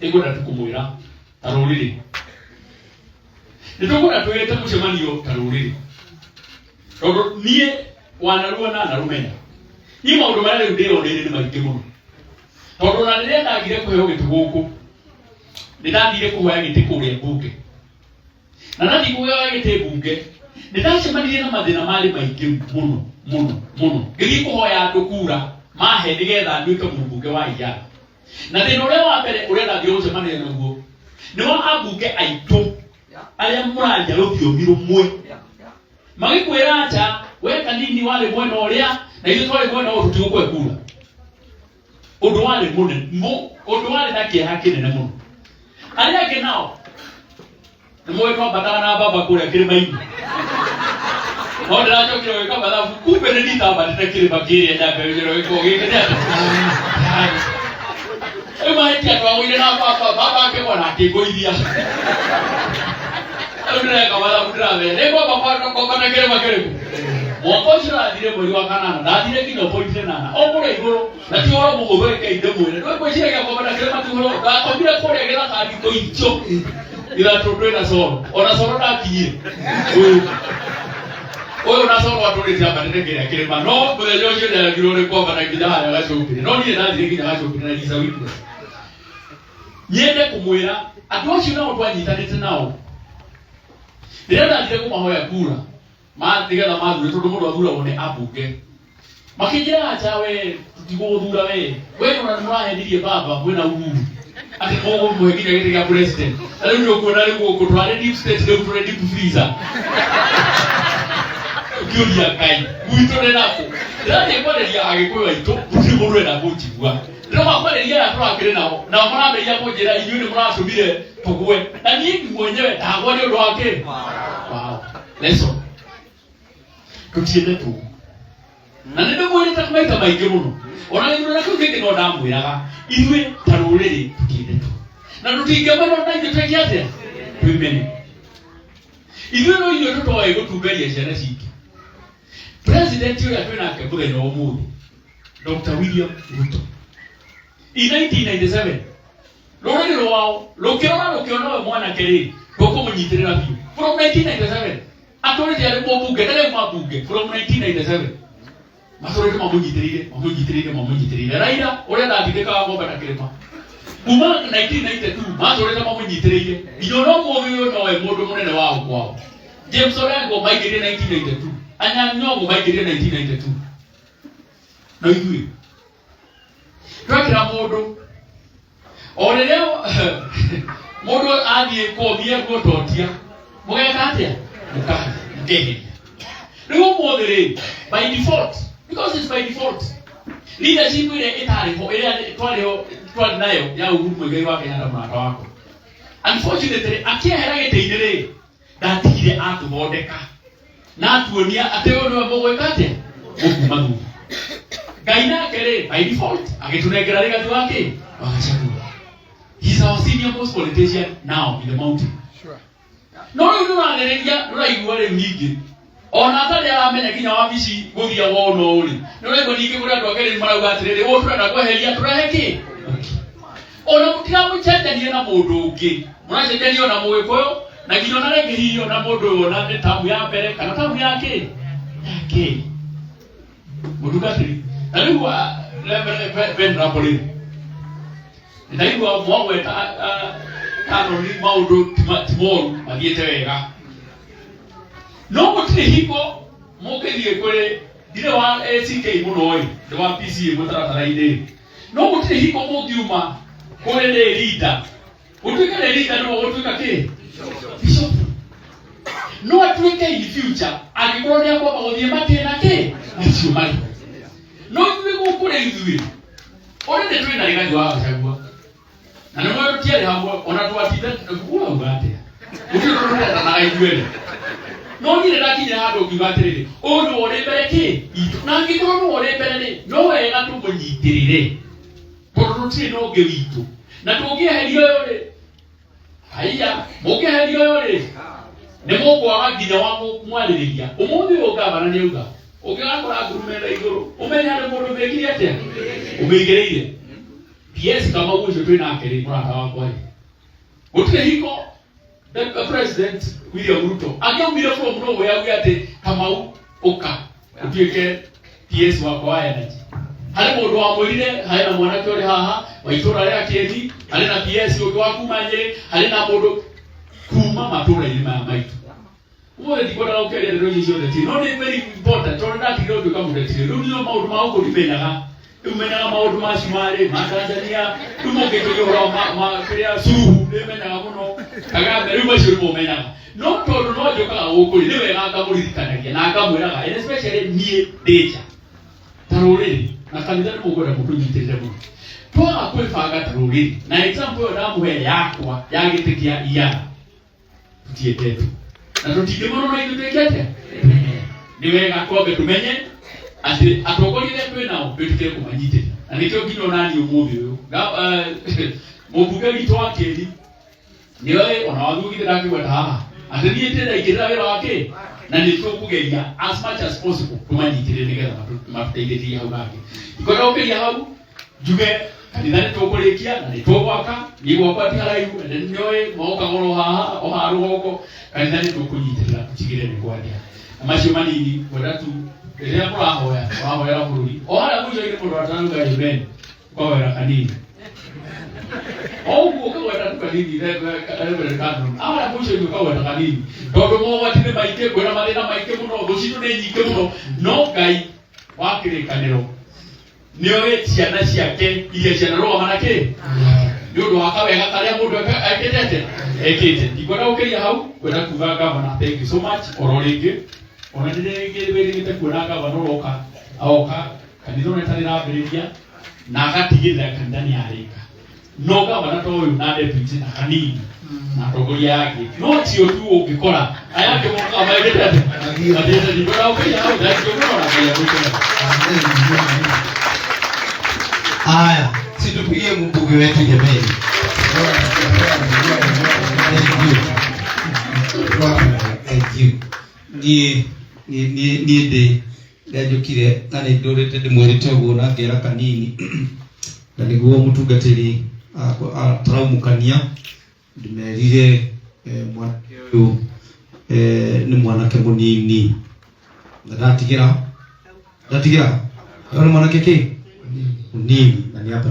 Egora tukumwira taruriri. Nitogora twete mucemanio taruriri. Todo nie wanarua na rumenya. Ni maundu maria ndio ndire ni maingĩ mũno. Todo na rĩrĩa ndagire kũheo gĩtĩ gũkũ. Nĩndathire kuoya gĩtĩ kũrĩa mbunge. Na ndathi kuoya gĩtĩ mbunge. Nĩndacemanirie na mathĩna marĩ maingĩ mũno. Ngĩthiĩ kũhoya andũ kura mahe nĩgetha nduĩke mũmbunge wa Ijaga. Na thĩna ũrĩa wa mbere ũrĩa ndathiĩ gũcemania naguo nĩ wa ambunge aitũ arĩa mũranja rũthiomi rũmwe. Magĩkwĩra nja we Kanini warĩ mwena ũrĩa na ithuĩ twarĩ mwena ũyũ tũtigũkũhe kura. Ũndũ warĩ mũnene, ũndũ warĩ na kĩeha kĩnene mũno. Arĩa angĩ nao nĩ mũĩ twambataga na baba kũrĩa kĩrĩma-inĩ. No ndĩracokire gwĩka mathabu kumbe nĩ nditambatĩte kĩrĩma kĩrĩa nyambĩrĩrio gĩkorwo gĩkĩte atĩ. Rĩu mahĩtia twagũire na baba akĩgwa na akĩngũithia. Rĩu ndĩreka mathabu ndĩramenya nĩ ngomba na kĩrĩma kĩrĩkũ. Mwaka ũcio ũrathire mweri wa kanana ndathire nginya point 8 o kũrĩa igũrũ na ti ũhoro mũhũthũ ĩkainde mwĩre. Nĩ gwĩciragia ngomba na kĩrĩma ti ũhoro ndakomire kũrĩa gĩthaka thikũ icio. Ithatũ twĩna coro ona coro ndakinyire. Oyo nasoro atũrĩte ambatĩte kĩrĩa kĩrĩma no mũthenya ũcio nĩagirwo nĩ kwamba na nginya harĩa Gachagua. No niĩ ndathire nginya Gachagua na Lisa Witness. Nyende kũmwĩra andũ acio nao twanyitanĩte nao. Rĩrĩa ndathire kũmahoya kura nĩgetha mathure tondũ mũndũ athuragwo nĩ ambunge. Makĩnjĩra nja we tũtigũgũthura we ona nĩmũrahendirie baba mwĩna Uhuru atĩ mũgũmũhe nginya gĩtĩ gĩa president. Na rĩu nĩũkuona rĩu gũkũ twarĩ deep state rĩu tũrĩ deep freezer. Kĩũria Ngai gwitũ nĩ nakũ. Ndĩrathiĩ kwarĩria Agĩkũyũ aitũ gũtirĩ mũndũ enda kũnjigua. Ndĩroka kwarĩria aya tũrakĩrĩ nao nao maramenya kũnjĩra inyuĩ nĩ mũratũmire tũgwe. Na niĩ mwenyewe ndagwa nĩ ũndũ wa kĩ? Wow. Lesson. Tũtiendetwo. Na nĩndĩmwĩrĩte maita maingĩ mũno. Ona gĩthurano kĩu kĩngĩ no ndamwĩraga ithuĩ ta rũrĩrĩ tũtiendetwo. Na tũtingĩmena na ithuĩ twĩke atĩa? Twĩmene. Ithuĩ no ithuĩ tũtoĩ gũtumberia ciana citũ. President ũrĩa twĩnake mũthenya ũmũthĩ Dr. William Ruto. In 1997 rũrĩrĩ rwao rũkĩona we mwanake rĩ rũkũmũnyitĩrĩra biũ. From 1997 atũrĩte arĩ mũmbunge ndarĩ mwambunge from 1997 matũrĩte mamũnyitĩrĩire. Raila ũrĩa ndathindĩkaga ngombe na kĩrĩma kuma 1992 matũrĩte mamũnyitĩrĩire. Nginya no mũthĩ ũyũ nowe mũndũ mũnene wao kwao. James Orengo maingĩrire 1992. Anyanyongo maingĩrire 1992. No ithuĩ twekĩra mũndũ o rĩrĩa mũndũ athiĩ kũmia guototia mũgeka atĩa mũkeheria. Rĩu ũmũthĩ rĩ by default because it's by default leadership ĩrĩa ĩtarĩ ho ĩrĩa twarĩ nayo ya Uhuru Mũigai wa Kenyatta mũrata wakwa unfortunately akĩehera gĩtĩ-inĩ rĩ ndatigire atũthondeka na atuonia atĩ ũyũ nĩwe mũgwĩka atĩa mũkuma thutha. Ngai nake rĩ by default agĩtũnengera rĩgathĩ wake wa Gachagua. He's our senior most politician now in the mountain. Sure. No rĩu nĩũrathĩrĩria rĩu ningĩ ona atarĩ aramenya nginya wabici gũthia wona ũrĩ nĩũraigua ningĩ kũrĩ andũ angĩ marauga atĩrĩrĩ tũrenda kweheria tũrehe kĩ. Ona mũtiramũcenjania na mũndũ ũngĩ mũracenjania na Mũgĩkũyũ na nginya ona rĩngĩ hihi ona mũndũ ũyũ ona nĩ tamu ya mbere kana tamu ya kĩ mũtungatĩri. Na rĩu venerable ndaigua mwagweta kanoni maũndũ ti moru mathiĩte wega. No gũtirĩ hingo mũngĩthiĩ kũrĩ ndirĩ wa ACK mũno ĩ ndĩ wa PCA mũtaratara-inĩ. No gũtirĩ hingo mũngiuma kũrĩ nĩ leader gũtuĩka nĩ leader nĩguo gũtuĩka kĩ bishop. No atuĩke in future angĩkorwo nĩ akwamba gũthiĩ matĩna kĩ macio marĩ. No ithuĩ gũkũ rĩ ithuĩ ũrĩa nĩ twĩna rĩgathĩ wa Gachagua na nĩ mwĩrũ tiarĩ hamwe ona twatinde kuuga atĩa gũtirĩ tũrũrenda na ithuĩ. No nyine ndakinya handũ ngiuga atĩrĩrĩ ũyũ nĩ ũrĩ mbere kĩ itũ na angĩkorwo nĩ ũrĩ mbere rĩ no wega tũmũnyitĩrĩre tondũ tũtirĩ na ũngĩ witũ na tũngĩeheria ũyũ rĩ haiya mũngĩeheria ũyũ rĩ nĩ mũkwaga nginya wa mwarĩrĩria. Ũmũthĩ ũyũ ngavana nĩauga ũngĩgakora ngurumenda igũrũ ũmenye harĩ mũndũ ũmĩkire atĩa ũmĩigĩrĩire. PS kama ujo twina akiri murata wakwa gutire hiko the president William Ruto agiumire from nowhere ate Kamau uka utuike PS wakwa energy hali mundu wa mwirire hari na mwanake uri haha wa itura ria Kegi hari na PS undu wa kumanyire hari na mundu kuma matura ilima maitu uwe dikora ukere ndo jizo de no ni very important to nda kiro ndo kama ndetire ndo niyo maudu mauko limenyaga umenyaga maudu mashimare Tanzania tumoke kuyora ma kria suhu limenyaga muno kaga ruma shuru menyaga no to no joka uko liwe ngaka mulikanagia na akamwiraga especially nie deja tarore na kanitha ni mugora mutu nyitire mu to akwefaga tarore na example na muhe yakwa yagitikia iya tietetu na tutigimono na itutekete niwega kobe tumenye ati atogolire twinao twitike kumanyite na nikyo kino nani umubi uyu mubuge wito wakeri niwe ona wathugire daki weta haha ati nietera ikira wira wake na nityo kugeria as much as possible kumanyitire nigetha matuteithie hau gake ikora ukiria hau juge kanitha nitugurikia na nitugwaka nigwakwa ti haraihu na nyoe mauka goro haha oha rugoko kanitha nitukunyitirira kutigire ni gwadia amacio manini wadatu ria murahoya wahoya bururi oha mujo ile mundu atanga event kwa wera Kanini au kwa wera Kanini ile kanu ala mujo ile kwa wera Kanini tondu mo watine maike kwera marina maike muno gucitu ne nyike muno no ngai wakirikaniro niwe ciana ciake iria ciana roho manake ndio wakawega karia mundu aketete ekete ikora ukiria hau kwenda kuga gavana thank you so much ororingi ona ndege wĩrĩgĩte kuona gavana roka aoka kanitha nĩtarĩ rambĩrĩria na agatigĩrĩra kanitha nĩarĩka no gavana to ũyũ na deputy na Kanini na atongoria yake no tio tu ũngĩkora aya angĩ amaigĩte atĩ ikora ukiria hau ndakĩona kaya gũkena. Haya, situpigie mbunge wetu jameni. Thank you. Ni de ndajukire kana ndorete ndimwerete ubona ngera Kanini na niguo mutungatiri traumukania ndimerire mwanake uyu ni mwanake munini ndatigira ni mwanake ki munini na ni hapa